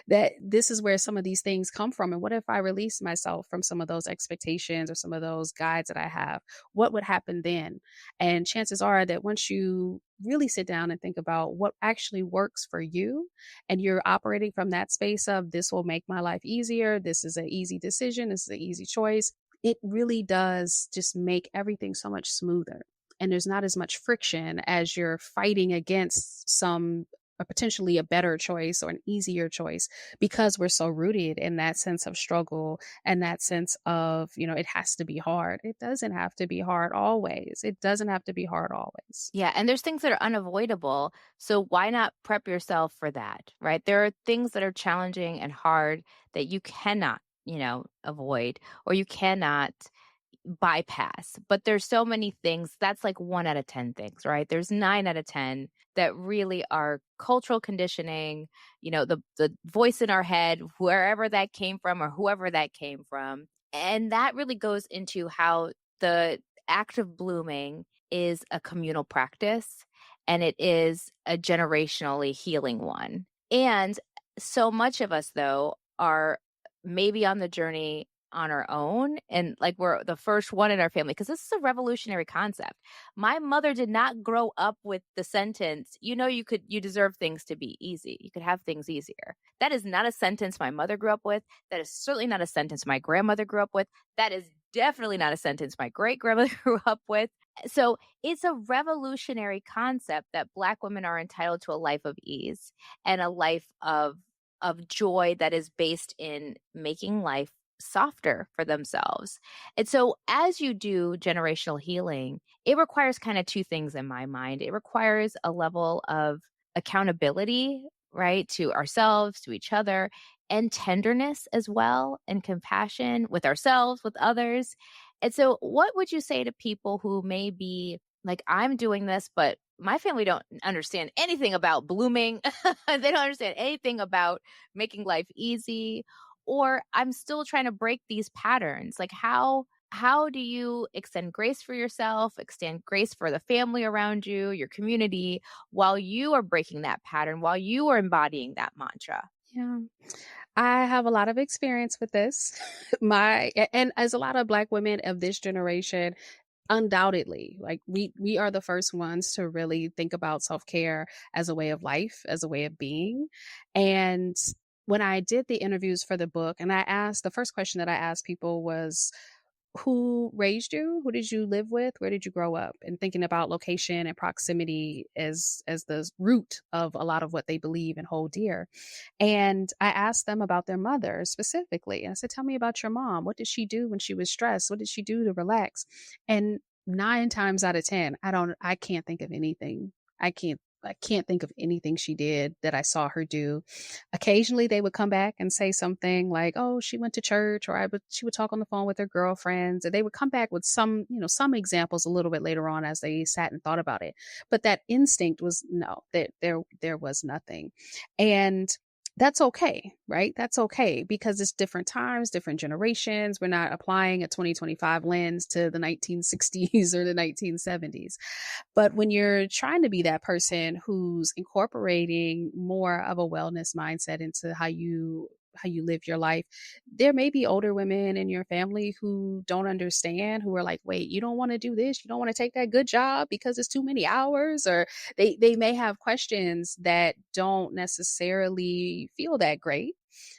Speaker 2: that this is where some of these things come from. And what if I release myself from some of those expectations or some of those guides that I have? What would happen then? And chances are that once you really sit down and think about what actually works for you, and you're operating from that space of this will make my life easier, this is an easy decision, this is an easy choice, it really does just make everything so much smoother. And there's not as much friction as you're fighting against potentially a better choice or an easier choice, because we're so rooted in that sense of struggle and that sense of, it has to be hard. It doesn't have to be hard always. It doesn't have to be hard always.
Speaker 1: Yeah, and there's things that are unavoidable. So why not prep yourself for that, right? There are things that are challenging and hard that you cannot, avoid, or you cannot bypass. But there's so many things. That's like 1 out of 10 things, right? There's 9 out of 10 that really are cultural conditioning, the voice in our head, wherever that came from or whoever that came from. And that really goes into how the act of blooming is a communal practice, and it is a generationally healing one. And so much of us, though, are maybe on the journey on our own, and like we're the first one in our family, because this is a revolutionary concept. My mother did not grow up with the sentence, you deserve things to be easy, you could have things easier. That is not a sentence my mother grew up with. That is certainly not a sentence my grandmother grew up with. That is definitely not a sentence my great grandmother grew up with. So it's a revolutionary concept that Black women are entitled to a life of ease and a life of joy that is based in making life softer for themselves. And so as you do generational healing, it requires kind of 2 things in my mind. It requires a level of accountability, right, to ourselves, to each other, and tenderness as well, and compassion with ourselves, with others. And so what would you say to people who may be like, I'm doing this, but my family don't understand anything about blooming. They don't understand anything about making life easy, or I'm still trying to break these patterns. Like how do you extend grace for yourself, extend grace for the family around you, your community, while you are breaking that pattern, while you are embodying that mantra?
Speaker 2: Yeah. I have a lot of experience with this. And as a lot of Black women of this generation, undoubtedly, like we are the first ones to really think about self-care as a way of life, as a way of being. And when I did the interviews for the book, and the first question that I asked people was, who raised you? Who did you live with? Where did you grow up? And thinking about location and proximity as the root of a lot of what they believe and hold dear. And I asked them about their mother specifically. And I said, "Tell me about your mom. What did she do when she was stressed? What did she do to relax?" And 9 times out of 10, I can't think of anything. I can't think of anything she did that I saw her do. Occasionally they would come back and say something like, "Oh, she went to church," or she would talk on the phone with her girlfriends, and they would come back with some, some examples a little bit later on as they sat and thought about it. But that instinct was no, that there was nothing. And that's okay, right? That's okay because it's different times, different generations. We're not applying a 2025 lens to the 1960s or the 1970s. But when you're trying to be that person who's incorporating more of a wellness mindset into how you live your life, there may be older women in your family who don't understand, who are like, "Wait, you don't want to do this? You don't want to take that good job because it's too many hours?" Or they may have questions that don't necessarily feel that great.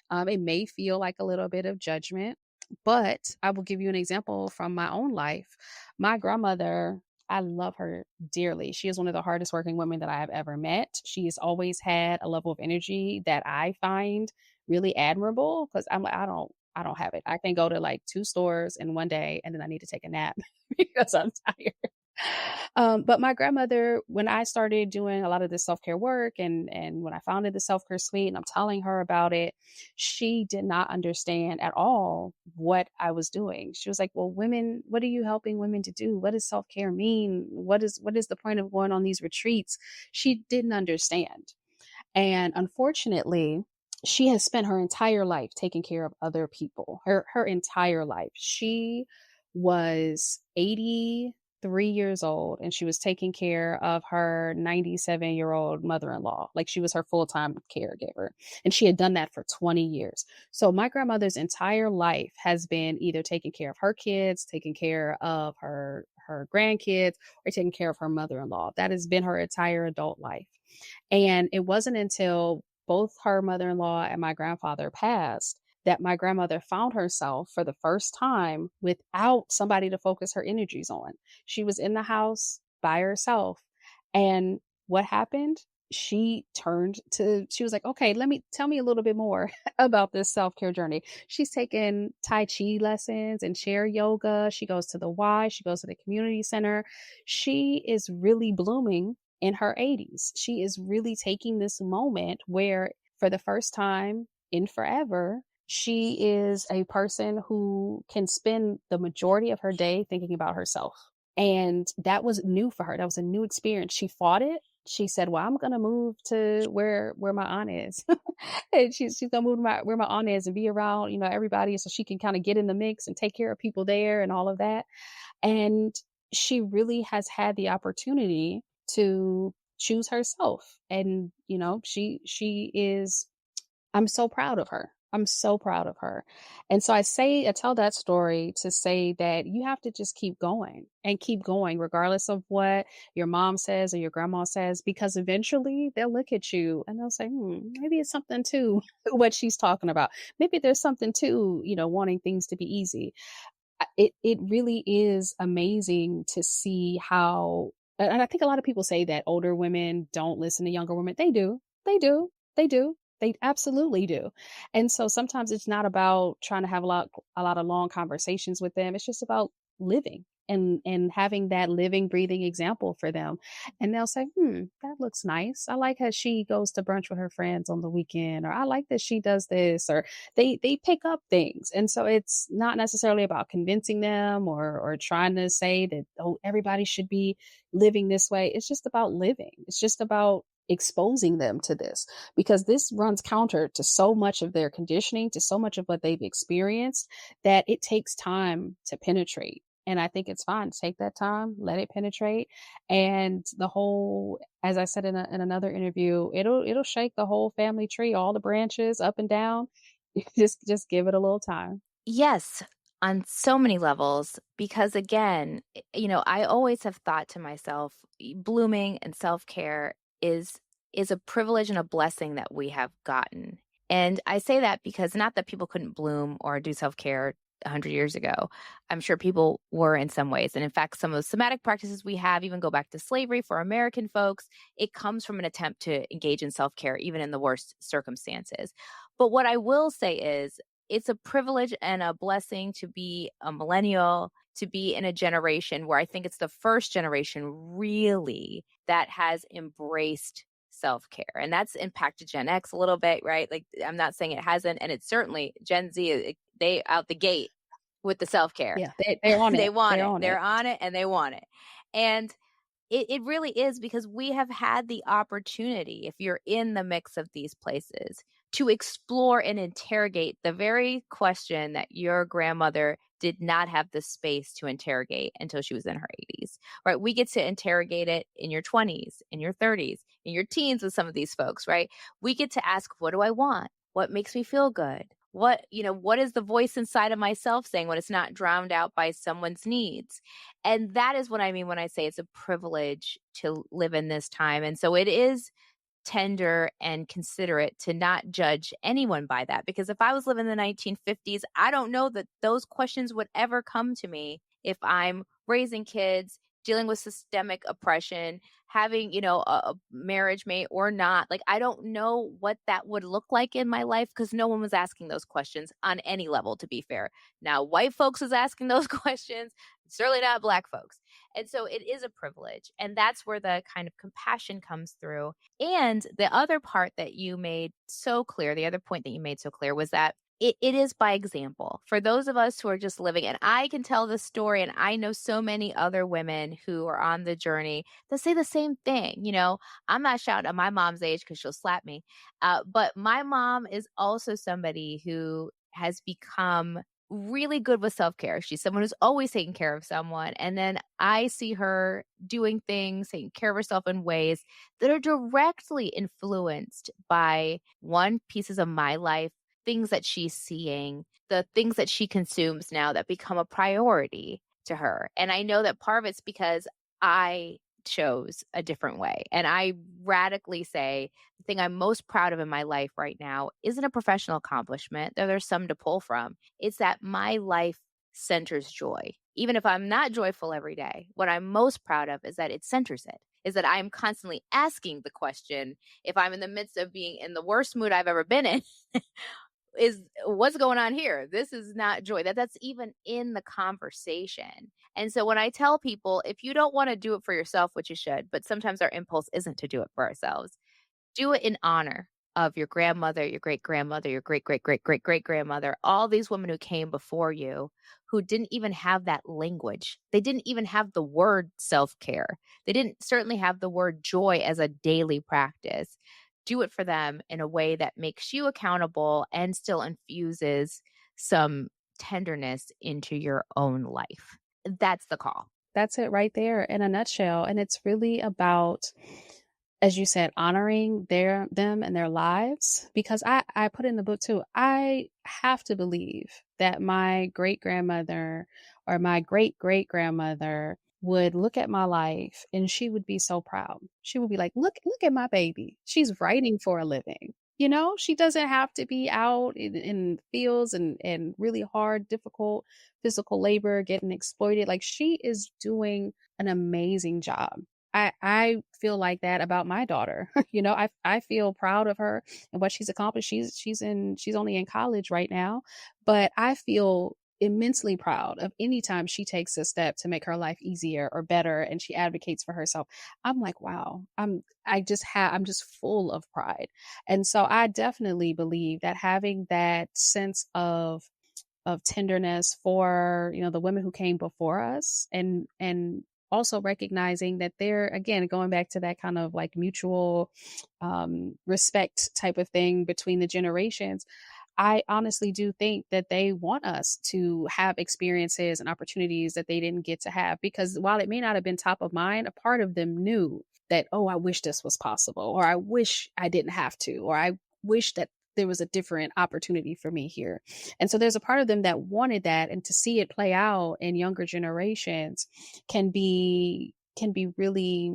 Speaker 2: It may feel like a little bit of judgment, but I will give you an example from my own life. My grandmother, I love her dearly. She is one of the hardest working women that I have ever met. She has always had a level of energy that I find really admirable because I'm like, I don't have it. I can go to like 2 stores in one day and then I need to take a nap because I'm tired. But my grandmother, when I started doing a lot of this self-care work and when I founded the self-care suite and I'm telling her about it, she did not understand at all what I was doing. She was like, "Well, women, what are you helping women to do? What does self-care mean? What is the point of going on these retreats?" She didn't understand. And unfortunately, she has spent her entire life taking care of other people. Her entire life. She was 83 years old and she was taking care of her 97-year-old mother-in-law. Like she was her full-time caregiver. And she had done that for 20 years. So my grandmother's entire life has been either taking care of her kids, taking care of her grandkids, or taking care of her mother-in-law. That has been her entire adult life. And it wasn't until both her mother-in-law and my grandfather passed that my grandmother found herself for the first time without somebody to focus her energies on. She was in the house by herself. And what happened? She was like, "Okay, tell me a little bit more about this self-care journey." She's taken Tai Chi lessons and chair yoga. She goes to the Y, she goes to the community center. She is really blooming in her 80s. She is really taking this moment where, for the first time in forever, she is a person who can spend the majority of her day thinking about herself. And that was new for her. That was a new experience. She fought it. She said, "Well, I'm gonna move to where my aunt is." And she's gonna move to where my aunt is and be around, everybody so she can kind of get in the mix and take care of people there and all of that. And she really has had the opportunity to choose herself. And, she is I'm so proud of her. I'm so proud of her. And so I tell that story to say that you have to just keep going and keep going, regardless of what your mom says or your grandma says, because eventually they'll look at you and they'll say, maybe it's something to what she's talking about. Maybe there's something to, wanting things to be easy. It really is amazing to see how, and I think a lot of people say that older women don't listen to younger women. They do. They do. They do. They absolutely do. And so sometimes it's not about trying to have a lot of long conversations with them. It's just about living and having that living, breathing example for them. And they'll say, that looks nice. I like how she goes to brunch with her friends on the weekend, or I like that she does this, or they pick up things. And so it's not necessarily about convincing them or trying to say that, oh, everybody should be living this way. It's just about living. It's just about exposing them to this, because this runs counter to so much of their conditioning, to so much of what they've experienced, that it takes time to penetrate. And I think it's fine to take that time, let it penetrate. And the whole, as I said in another interview, it'll shake the whole family tree, all the branches up and down. Just give it a little time.
Speaker 1: Yes, on so many levels, because again, I always have thought to myself, blooming and self-care is a privilege and a blessing that we have gotten. And I say that because not that people couldn't bloom or do self-care 100 years ago. I'm sure people were in some ways. And in fact, some of the somatic practices we have even go back to slavery for American folks. It comes from an attempt to engage in self-care, even in the worst circumstances. But what I will say is it's a privilege and a blessing to be a millennial, to be in a generation where I think it's the first generation really that has embraced self-care. And that's impacted Gen X a little bit, right? Like, I'm not saying it hasn't. And it's certainly Gen Z, they out the gate with the self-care.
Speaker 2: Yeah, they're on
Speaker 1: They
Speaker 2: it.
Speaker 1: want
Speaker 2: They're
Speaker 1: it.
Speaker 2: on
Speaker 1: They're
Speaker 2: it.
Speaker 1: on it and they want it. And it really is because we have had the opportunity, if you're in the mix of these places, to explore and interrogate the very question that your grandmother did not have the space to interrogate until she was in her 80s, right? We get to interrogate it in your 20s, in your 30s, in your teens with some of these folks, right? We get to ask, what do I want? What makes me feel good? What is the voice inside of myself saying when it's not drowned out by someone's needs? And that is what I mean when I say it's a privilege to live in this time. And so it is tender and considerate to not judge anyone by that. Because if I was living in the 1950s, I don't know that those questions would ever come to me if I'm raising kids, dealing with systemic oppression, having, a marriage mate or not. Like, I don't know what that would look like in my life because no one was asking those questions on any level, to be fair. Now, white folks is asking those questions, certainly not Black folks. And so it is a privilege. And that's where the kind of compassion comes through. And the other part that you made so clear, the other point that you made so clear was that it is by example. For those of us who are just living, and I can tell this story, and I know so many other women who are on the journey that say the same thing. I'm not shouting at my mom's age because she'll slap me. But my mom is also somebody who has become really good with self-care. She's someone who's always taking care of someone. And then I see her doing things, taking care of herself in ways that are directly influenced by pieces of my life, things that she's seeing, the things that she consumes now that become a priority to her. And I know that part of it's because I chose a different way. And I radically say the thing I'm most proud of in my life right now isn't a professional accomplishment, though there's some to pull from. It's that my life centers joy. Even if I'm not joyful every day, what I'm most proud of is that it centers it, is that I'm constantly asking the question, if I'm in the midst of being in the worst mood I've ever been in, is what's going on here? This is not joy. That's even in the conversation. And so when I tell people, if you don't want to do it for yourself, which you should, but sometimes our impulse isn't to do it for ourselves, do it in honor of your grandmother, your great grandmother, your great great great great great grandmother, all these women who came before you who didn't even have that language. They didn't even have the word self-care. They didn't certainly have the word joy as a daily practice. Do it for them in a way that makes you accountable and still infuses some tenderness into your own life. That's the call.
Speaker 2: That's it right there in a nutshell. And it's really about, as you said, honoring them and their lives. Because I put in the book too, I have to believe that my great grandmother or my great great grandmother would look at my life and she would be so proud. She would be like, look at my baby. She's writing for a living. She doesn't have to be out in fields and really hard, difficult physical labor, getting exploited. Like, she is doing an amazing job. I feel like that about my daughter. I feel proud of her and what she's accomplished. She's only in college right now, but I feel immensely proud of any time she takes a step to make her life easier or better and she advocates for herself. I'm like, wow, I'm just full of pride. And so I definitely believe that having that sense of tenderness for, the women who came before us, and also recognizing that they're, again, going back to that kind of like mutual respect type of thing between the generations. I honestly do think that they want us to have experiences and opportunities that they didn't get to have, because while it may not have been top of mind, a part of them knew that, oh, I wish this was possible, or I wish I didn't have to, or I wish that there was a different opportunity for me here. And so there's a part of them that wanted that, and to see it play out in younger generations can be really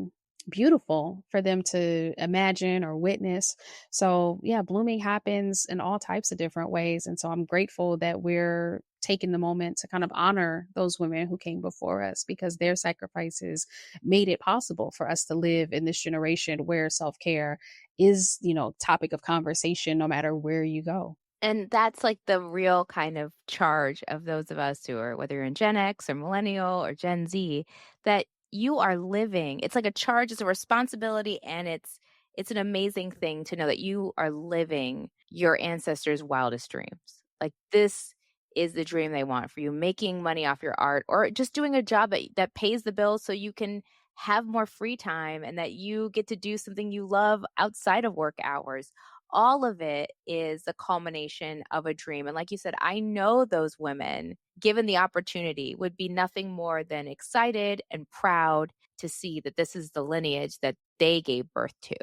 Speaker 2: beautiful for them to imagine or witness. So yeah, blooming happens in all types of different ways. And so I'm grateful that we're taking the moment to kind of honor those women who came before us, because their sacrifices made it possible for us to live in this generation where self-care is, topic of conversation no matter where you go.
Speaker 1: And that's like the real kind of charge of those of us who are, whether you're in Gen X or millennial or Gen Z, that you are living. It's like a charge, it's a responsibility, and it's an amazing thing to know that you are living your ancestors' wildest dreams. Like this is the dream they want for you, making money off your art or just doing a job that pays the bills so you can have more free time and that you get to do something you love outside of work hours. All of it is a culmination of a dream. And like you said, I know those women, given the opportunity, would be nothing more than excited and proud to see that this is the lineage that they gave birth to.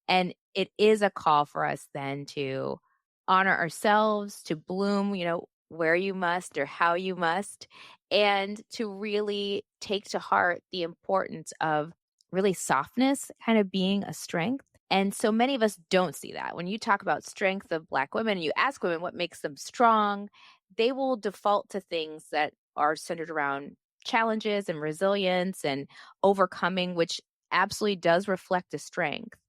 Speaker 1: And it is a call for us then to honor ourselves, to bloom, where you must or how you must, and to really take to heart the importance of really softness kind of being a strength. And so many of us don't see that. When you talk about strength of Black women and you ask women what makes them strong, they will default to things that are centered around challenges and resilience and overcoming, which absolutely does reflect a strength,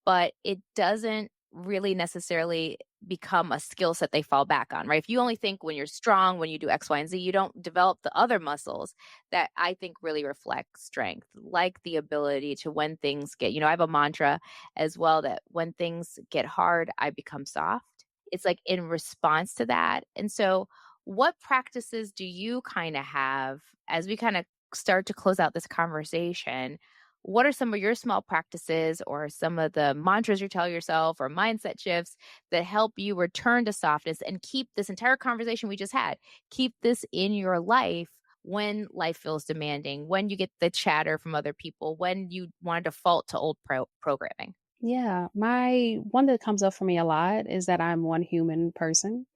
Speaker 1: but it doesn't really necessarily become a skill set they fall back on, right? If you only think when you're strong, when you do X, Y, and Z, you don't develop the other muscles that I think really reflect strength, like the ability to, when things get, I have a mantra as well that when things get hard, I become soft. It's like in response to that. And so, what practices do you kind of have as we kind of start to close out this conversation? What are some of your small practices or some of the mantras you tell yourself or mindset shifts that help you return to softness and keep this entire conversation we just had, keep this in your life when life feels demanding, when you get the chatter from other people, when you want to default to old programming?
Speaker 2: Yeah, my one that comes up for me a lot is that I'm one human person.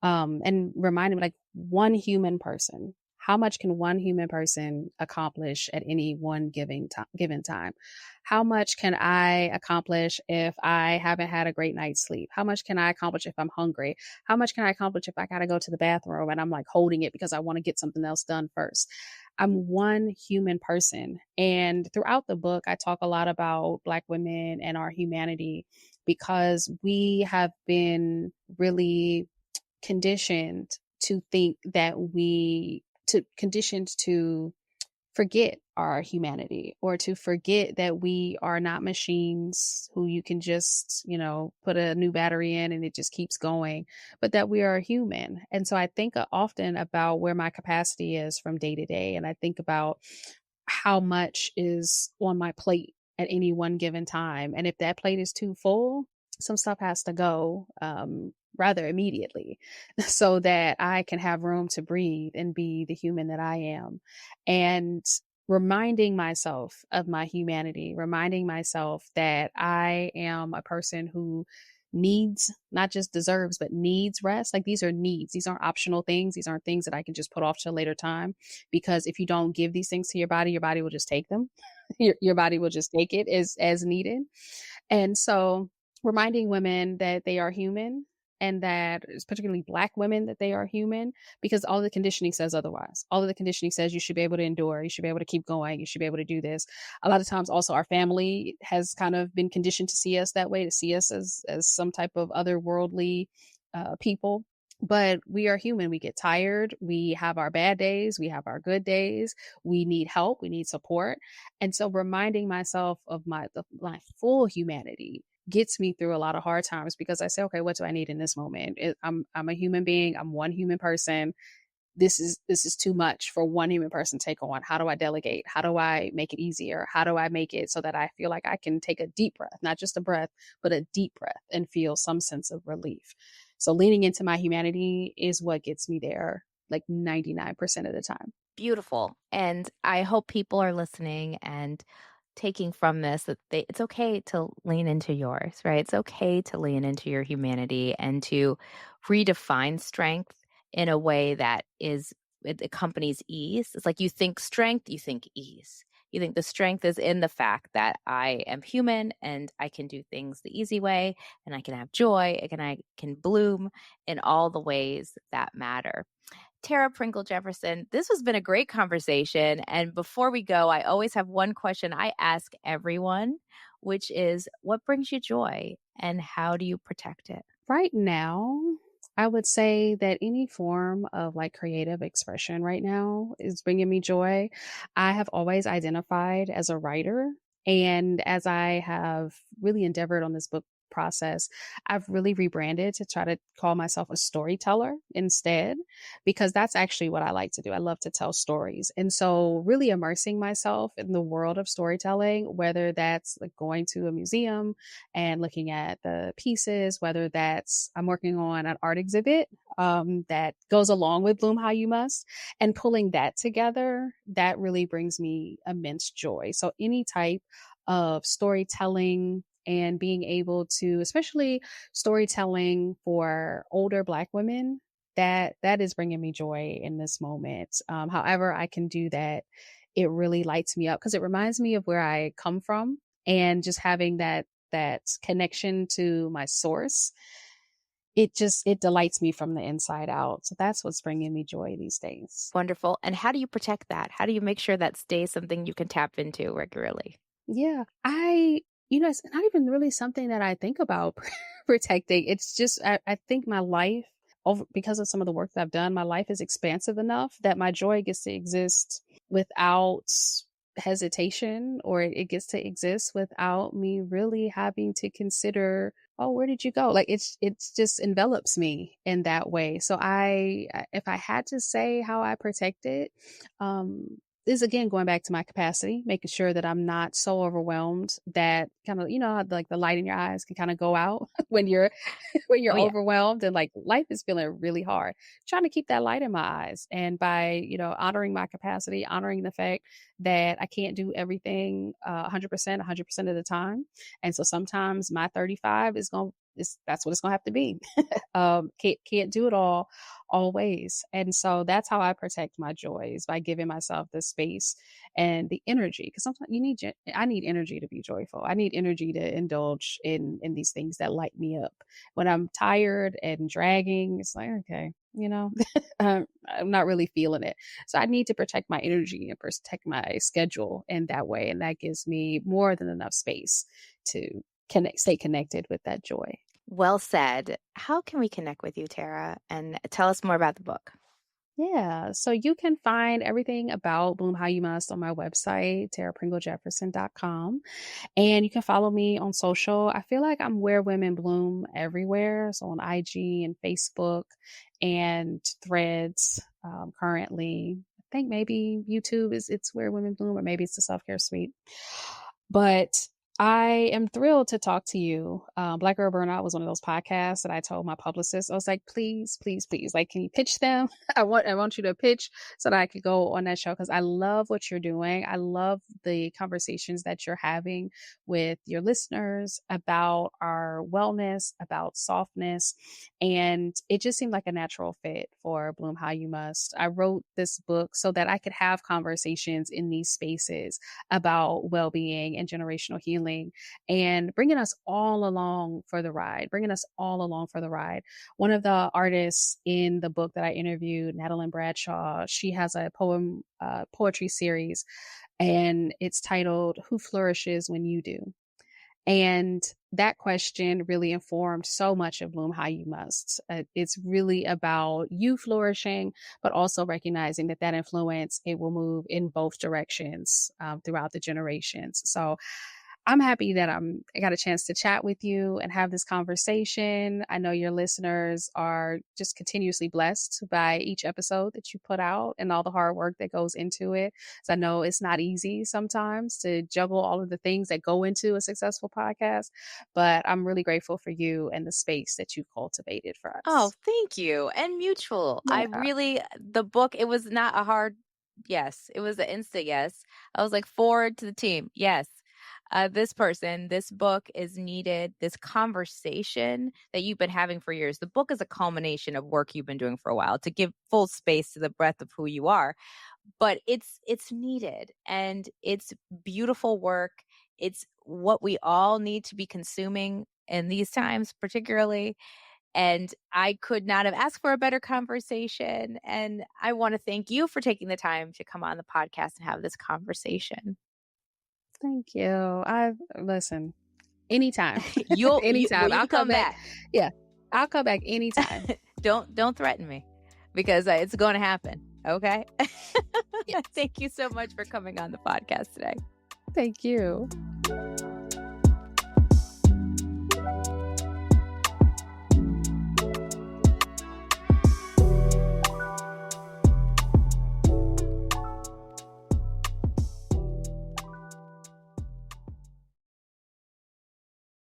Speaker 2: And reminding me, like, one human person. How much can one human person accomplish at any one given time? How much can I accomplish if I haven't had a great night's sleep? How much can I accomplish if I'm hungry? How much can I accomplish if I got to go to the bathroom and I'm like holding it because I want to get something else done first? I'm one human person. And throughout the book, I talk a lot about Black women and our humanity because we have been really conditioned to think that conditioned to forget our humanity, or to forget that we are not machines who you can just, put a new battery in and it just keeps going, but that we are human. And so I think often about where my capacity is from day to day. And I think about how much is on my plate at any one given time. And if that plate is too full, some stuff has to go rather immediately so that I can have room to breathe and be the human that I am. And reminding myself of my humanity, reminding myself that I am a person who needs, not just deserves, but needs rest. Like, these are needs. These aren't optional things. These aren't things that I can just put off to a later time, because if you don't give these things to your body will just take them. Your body will just take it as needed. And so reminding women that they are human, and that particularly Black women, that they are human, because all of the conditioning says otherwise. All of the conditioning says you should be able to endure, you should be able to keep going, you should be able to do this. A lot of times also our family has kind of been conditioned to see us that way, to see us as some type of otherworldly people. But we are human. We get tired. We have our bad days. We have our good days. We need help. We need support. And so reminding myself of my full humanity gets me through a lot of hard times, because I say, okay, what do I need in this moment? I'm a human being. I'm one human person. This is too much for one human person to take on. How do I delegate? How do I make it easier? How do I make it so that I feel like I can take a deep breath, not just a breath, but a deep breath, and feel some sense of relief? So leaning into my humanity is what gets me there, like 99% of the time.
Speaker 1: Beautiful. And I hope people are listening and taking from this that it's okay to lean into yours, right? It's okay to lean into your humanity and to redefine strength in a way that it accompanies ease. It's like you think strength, you think ease. You think the strength is in the fact that I am human and I can do things the easy way, and I can have joy, and I can bloom in all the ways that matter. Tara Pringle Jefferson, this has been a great conversation. And before we go, I always have one question I ask everyone, which is what brings you joy and how do you protect it?
Speaker 2: Right now, I would say that any form of like creative expression right now is bringing me joy. I have always identified as a writer. And as I have really endeavored on this book process, I've really rebranded to try to call myself a storyteller instead, because that's actually what I like to do. I love to tell stories. And so, really immersing myself in the world of storytelling, whether that's like going to a museum and looking at the pieces, whether that's I'm working on an art exhibit that goes along with Bloom How You Must, and pulling that together, that really brings me immense joy. So, any type of storytelling and being able to, especially storytelling for older Black women, that is bringing me joy in this moment. However, I can do that, it really lights me up because it reminds me of where I come from, and just having that connection to my source, it delights me from the inside out. So that's what's bringing me joy these days.
Speaker 1: Wonderful. And how do you protect that? How do you make sure that stays something you can tap into regularly?
Speaker 2: Yeah, it's not even really something that I think about protecting. It's just, I think my life, over because of some of the work that I've done, my life is expansive enough that my joy gets to exist without hesitation, or it gets to exist without me really having to consider, oh, where did you go? Like it's just envelops me in that way. So if I had to say how I protect it, um, is again going back to my capacity, making sure that I'm not so overwhelmed that kind of, how, like the light in your eyes can kind of go out when you're when
Speaker 1: Oh,
Speaker 2: you're
Speaker 1: yeah.
Speaker 2: overwhelmed and like life is feeling really hard. Trying to keep that light in my eyes, and by, honoring my capacity, honoring the fact that I can't do everything 100% of the time. And so sometimes my 35 that's what it's gonna have to be. Can't do it all always. And so that's how I protect my joys, by giving myself the space and the energy. Because sometimes I need energy to be joyful. I need energy to indulge in these things that light me up. When I'm tired and dragging, it's like, okay, I'm not really feeling it. So I need to protect my energy and protect my schedule in that way. And that gives me more than enough space to stay connected with that joy.
Speaker 1: Well said. How can we connect with you, Tara? And tell us more about the book.
Speaker 2: Yeah. So you can find everything about Bloom How You Must on my website, tarapringlejefferson.com. And you can follow me on social. I feel like I'm Where Women Bloom everywhere. So on IG and Facebook and Threads, currently. I think maybe YouTube it's Where Women Bloom, or maybe it's the Self Care Suite. But I am thrilled to talk to you. Black Girl Burnout was one of those podcasts that I told my publicist. I was like, please, please, please, like, can you pitch them? I want you to pitch so that I could go on that show, because I love what you're doing. I love the conversations that you're having with your listeners about our wellness, about softness. And it just seemed like a natural fit for Bloom How You Must. I wrote this book so that I could have conversations in these spaces about well-being and generational healing, and bringing us all along for the ride, One of the artists in the book that I interviewed, Madeline Bradshaw, she has a poetry series, and it's titled Who Flourishes When You Do? And that question really informed so much of Bloom How You Must. It's really about you flourishing, but also recognizing that influence, it will move in both directions throughout the generations. So I'm happy that I got a chance to chat with you and have this conversation. I know your listeners are just continuously blessed by each episode that you put out and all the hard work that goes into it. So I know it's not easy sometimes to juggle all of the things that go into a successful podcast, but I'm really grateful for you and the space that you've cultivated for
Speaker 1: Oh,
Speaker 2: us.
Speaker 1: thank you. And mutual.
Speaker 2: Yeah.
Speaker 1: The book, it was not a hard yes. It was an instant yes. I was like, forward to the team. Yes. This book is needed. This conversation that you've been having for years. The book is a culmination of work you've been doing for a while to give full space to the breadth of who you are. But it's needed, and it's beautiful work. It's what we all need to be consuming in these times, particularly. And I could not have asked for a better conversation. And I want to thank you for taking the time to come on the podcast and have this conversation.
Speaker 2: Thank you. Listen, anytime.
Speaker 1: Anytime.
Speaker 2: I'll come back. Yeah. I'll come back anytime.
Speaker 1: Don't threaten me, because it's going to happen. Okay. Thank you so much for coming on the podcast today.
Speaker 2: Thank you.